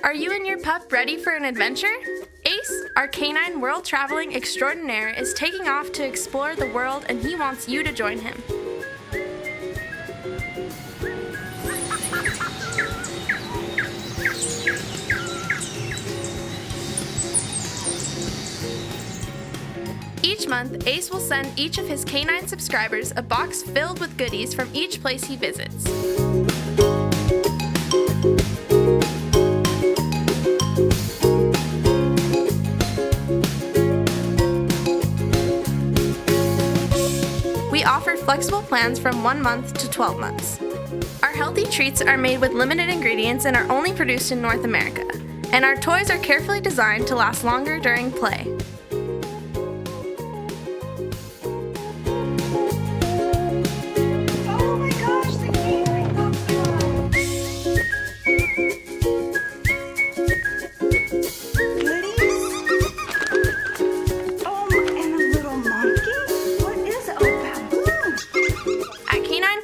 Are you and your pup ready for an adventure? Ace, our canine world-traveling extraordinaire, is taking off to explore the world, and he wants you to join him. Each month, Ace will send each of his canine subscribers a box filled with goodies from each place he visits. We offer flexible plans from 1 month to 12 months. Our healthy treats are made with limited ingredients and are only produced in North America. And our toys are carefully designed to last longer during play.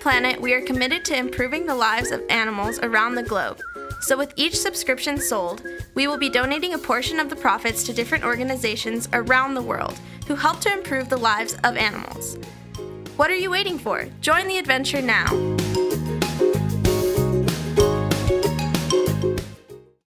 Planet, we are committed to improving the lives of animals around the globe. So with each subscription sold, we will be donating a portion of the profits to different organizations around the world who help to improve the lives of animals. What are you waiting for? Join the adventure now.